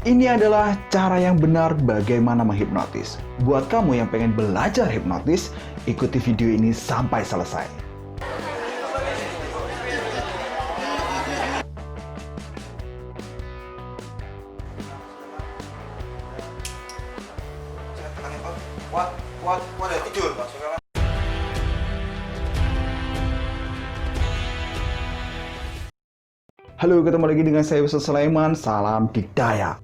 Ini adalah cara yang benar bagaimana menghipnotis. Buat kamu yang pengen belajar hipnotis, ikuti video ini sampai selesai. Halo, ketemu lagi dengan saya Ustaz Sulaiman, salam dikdaya.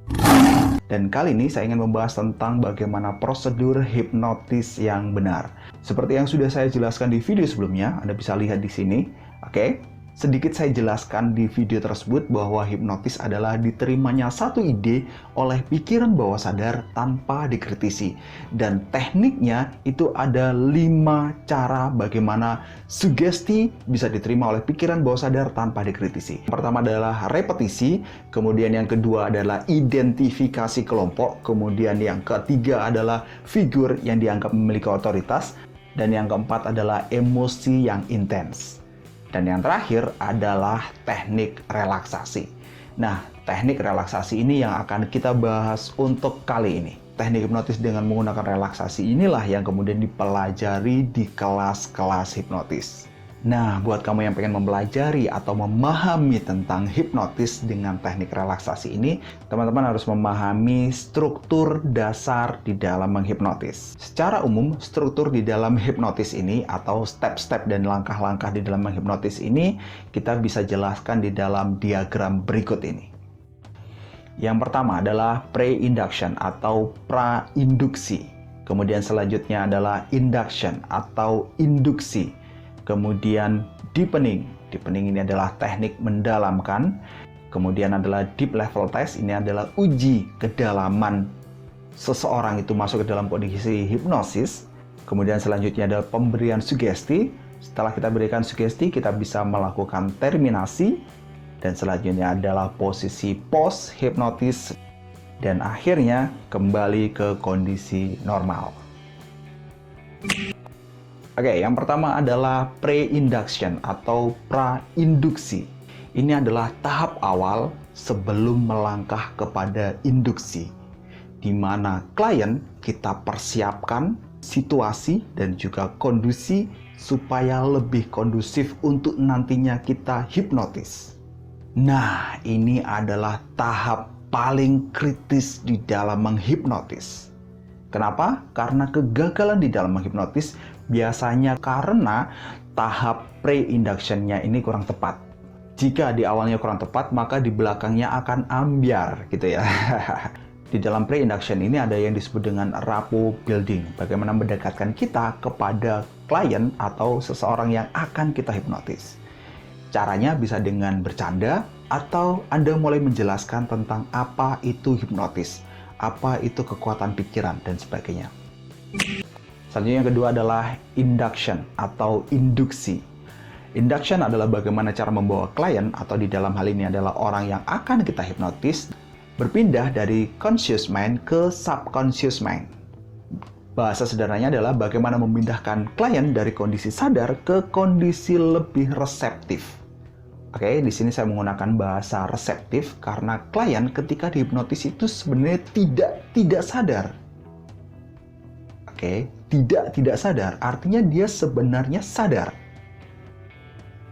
Dan kali ini saya ingin membahas tentang bagaimana prosedur hipnotis yang benar. Seperti yang sudah saya jelaskan di video sebelumnya, Anda bisa lihat di sini. Oke, sedikit saya jelaskan di video tersebut bahwa hipnotis adalah diterimanya satu ide oleh pikiran bawah sadar tanpa dikritisi. Dan tekniknya itu ada 5 cara bagaimana sugesti bisa diterima oleh pikiran bawah sadar tanpa dikritisi. Yang pertama adalah repetisi, kemudian yang kedua adalah identifikasi kelompok, kemudian yang ketiga adalah figur yang dianggap memiliki otoritas, dan yang keempat adalah emosi yang intens. Dan yang terakhir adalah teknik relaksasi. Nah, teknik relaksasi ini yang akan kita bahas untuk kali ini. Teknik hipnotis dengan menggunakan relaksasi inilah yang kemudian dipelajari di kelas-kelas hipnotis. Nah, buat kamu yang pengen mempelajari atau memahami tentang hipnotis dengan teknik relaksasi ini, teman-teman harus memahami struktur dasar di dalam menghipnotis. Secara umum, struktur di dalam hipnotis ini atau step-step dan langkah-langkah di dalam menghipnotis ini kita bisa jelaskan di dalam diagram berikut ini. Yang pertama adalah pre-induction atau pra-induksi. Kemudian selanjutnya adalah induction atau induksi. Kemudian deepening. Deepening ini adalah teknik mendalamkan. Kemudian adalah deep level test. Ini adalah uji kedalaman seseorang itu masuk ke dalam kondisi hipnosis. Kemudian selanjutnya adalah pemberian sugesti. Setelah kita berikan sugesti, kita bisa melakukan terminasi. Dan selanjutnya adalah posisi post hipnotis. Dan akhirnya kembali ke kondisi normal. Oke, yang pertama adalah pre-induction atau pra-induksi. Ini adalah tahap awal sebelum melangkah kepada induksi, di mana klien kita persiapkan situasi dan juga kondisi supaya lebih kondusif untuk nantinya kita hipnotis. Nah, ini adalah tahap paling kritis di dalam menghipnotis. Kenapa? Karena kegagalan di dalam menghipnotis biasanya karena tahap pre-induction-nya ini kurang tepat. Jika di awalnya kurang tepat, maka di belakangnya akan ambyar gitu ya. Di dalam pre-induction ini ada yang disebut dengan rapport building. Bagaimana mendekatkan kita kepada klien atau seseorang yang akan kita hipnotis. Caranya bisa dengan bercanda atau Anda mulai menjelaskan tentang apa itu hipnotis, apa itu kekuatan pikiran, dan sebagainya. Selanjutnya yang kedua adalah induction atau induksi. Induction adalah bagaimana cara membawa klien atau di dalam hal ini adalah orang yang akan kita hipnotis berpindah dari conscious mind ke subconscious mind. Bahasa sederhananya adalah bagaimana memindahkan klien dari kondisi sadar ke kondisi lebih reseptif. Oke, di sini saya menggunakan bahasa reseptif karena klien ketika dihipnotis itu sebenarnya tidak sadar. Oke, tidak sadar, artinya dia sebenarnya sadar.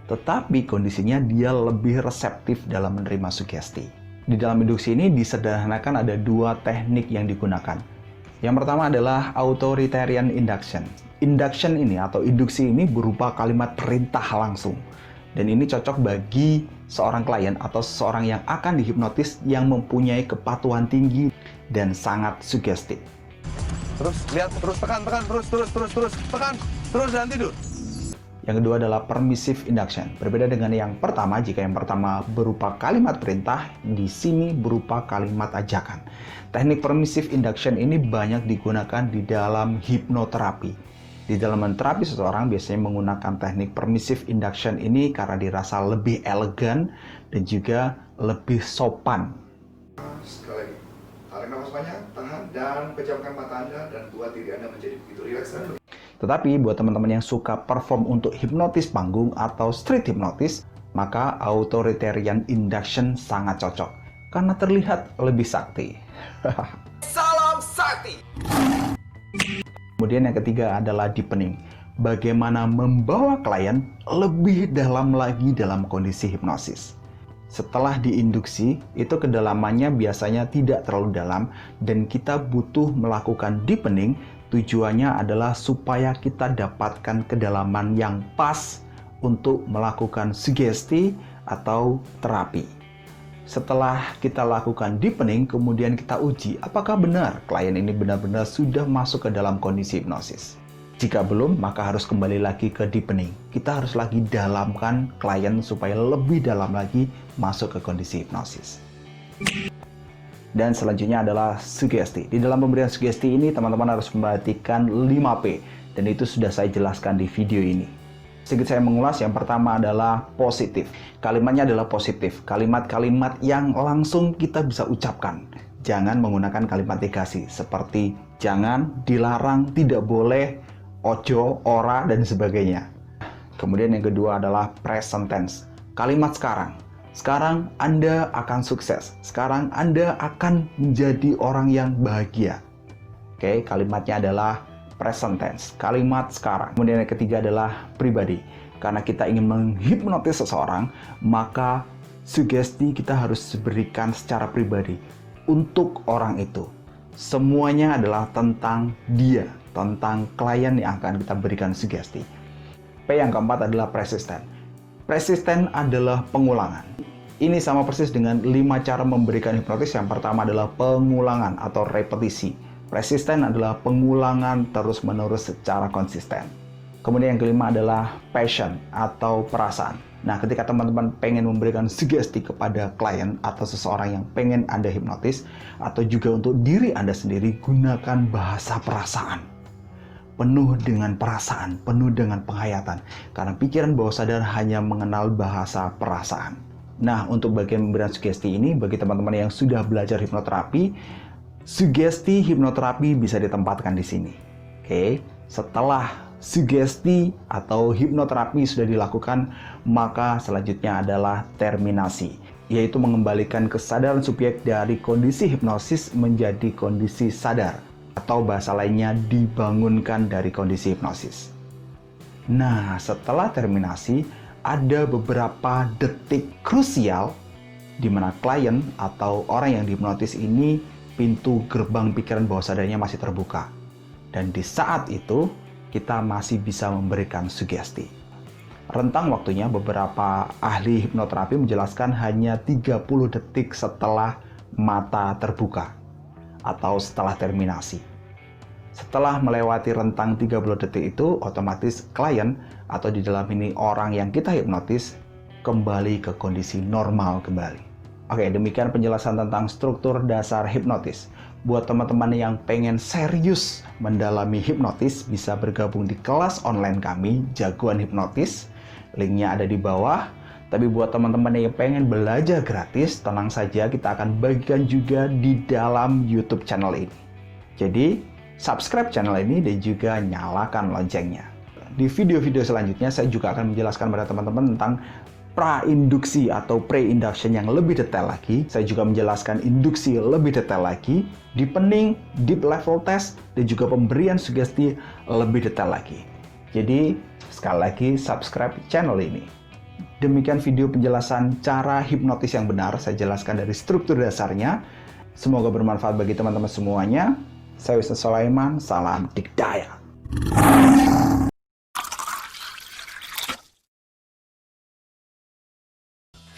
Tetapi kondisinya dia lebih reseptif dalam menerima sugesti. Di dalam induksi ini disederhanakan ada 2 teknik yang digunakan. Yang pertama adalah authoritarian induction. Induction ini atau induksi ini berupa kalimat perintah langsung. Dan ini cocok bagi seorang klien atau seseorang yang akan dihipnotis yang mempunyai kepatuhan tinggi dan sangat sugestif. Terus lihat, terus tekan, terus tekan, terus dan tidur. Yang kedua adalah permissive induction. Berbeda dengan yang pertama, jika yang pertama berupa kalimat perintah, di sini berupa kalimat ajakan. Teknik permissive induction ini banyak digunakan di dalam hipnoterapi. Di dalam menterapi seseorang biasanya menggunakan teknik permissive induction ini karena dirasa lebih elegan dan juga lebih sopan. Sekali lagi, tarik nafas panjang, tahan, dan pejamkan mata Anda dan buat diri Anda menjadi begitu rileks dan Tetapi buat teman-teman yang suka perform untuk hipnotis panggung atau street hipnotis, maka authoritarian induction sangat cocok. karena terlihat lebih sakti. Salam sakti. Kemudian yang ketiga adalah deepening. Bagaimana membawa klien lebih dalam lagi dalam kondisi hipnosis. Setelah diinduksi, itu kedalamannya biasanya tidak terlalu dalam dan kita butuh melakukan deepening. Tujuannya adalah supaya kita dapatkan kedalaman yang pas untuk melakukan sugesti atau terapi. Setelah kita lakukan deepening, kemudian kita uji apakah benar klien ini benar-benar sudah masuk ke dalam kondisi hipnosis. Jika belum, maka harus kembali lagi ke deepening. Kita harus lagi dalamkan klien supaya lebih dalam lagi masuk ke kondisi hipnosis. Dan selanjutnya adalah sugesti. Di dalam pemberian sugesti ini, teman-teman harus memperhatikan 5P. Dan itu sudah saya jelaskan di video ini. Sedikit saya mengulas, yang pertama adalah positif. Kalimatnya adalah positif. Kalimat-kalimat yang langsung kita bisa ucapkan. Jangan menggunakan kalimat negasi seperti jangan, dilarang, tidak boleh, ojo, ora, dan sebagainya. Kemudian yang kedua adalah present tense. Kalimat sekarang. Sekarang Anda akan sukses. Sekarang Anda akan menjadi orang yang bahagia. Oke, kalimatnya adalah present tense. Kalimat sekarang. Kemudian yang ketiga adalah pribadi. Karena kita ingin menghipnotis seseorang, maka sugesti kita harus berikan secara pribadi untuk orang itu. Semuanya adalah tentang dia, tentang klien yang akan kita berikan sugesti. P yang keempat adalah persisten. Persisten adalah pengulangan. Ini sama persis dengan 5 cara memberikan hipnotis. Yang pertama adalah pengulangan atau repetisi. Persisten adalah pengulangan terus-menerus secara konsisten. Kemudian yang kelima adalah passion atau perasaan. Nah, ketika teman-teman pengen memberikan sugesti kepada klien atau seseorang yang pengen Anda hipnotis, atau juga untuk diri Anda sendiri, gunakan bahasa perasaan. Penuh dengan perasaan, penuh dengan penghayatan. Karena pikiran bawah sadar hanya mengenal bahasa perasaan. Nah, untuk bagian pemberian sugesti ini, bagi teman-teman yang sudah belajar hipnoterapi, sugesti hipnoterapi bisa ditempatkan di sini. Oke, setelah sugesti atau hipnoterapi sudah dilakukan, maka selanjutnya adalah terminasi, yaitu mengembalikan kesadaran subjek dari kondisi hipnosis menjadi kondisi sadar, atau bahasa lainnya dibangunkan dari kondisi hipnosis. Nah, setelah terminasi, ada beberapa detik krusial di mana klien atau orang yang dihipnotis ini pintu gerbang pikiran bawah sadarnya masih terbuka. Dan di saat itu, kita masih bisa memberikan sugesti. Rentang waktunya beberapa ahli hipnoterapi menjelaskan hanya 30 detik setelah mata terbuka atau setelah terminasi. Setelah melewati rentang 30 detik itu, otomatis klien atau di dalam ini orang yang kita hipnotis kembali ke kondisi normal kembali. Oke, demikian penjelasan tentang struktur dasar hipnotis. Buat teman-teman yang pengen serius mendalami hipnotis, bisa bergabung di kelas online kami, Jagoan Hipnotis. Linknya ada di bawah. Tapi buat teman-teman yang pengen belajar gratis, tenang saja, kita akan bagikan juga di dalam YouTube channel ini. Jadi, subscribe channel ini dan juga nyalakan loncengnya. Di video-video selanjutnya, saya juga akan menjelaskan pada teman-teman tentang pra-induksi atau pre-induction yang lebih detail lagi. Saya juga menjelaskan induksi lebih detail lagi, deepening, deep level test, dan juga pemberian sugesti lebih detail lagi. Jadi, sekali lagi subscribe channel ini. Demikian video penjelasan cara hipnotis yang benar. Saya jelaskan dari struktur dasarnya. Semoga bermanfaat bagi teman-teman semuanya. Saya Wisnu Sulaiman, salam Digdaya.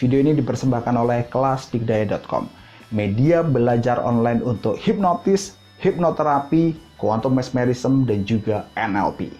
Video ini dipersembahkan oleh kelasdigdaya.com, media belajar online untuk hipnotis, hipnoterapi, quantum mesmerism, dan juga NLP.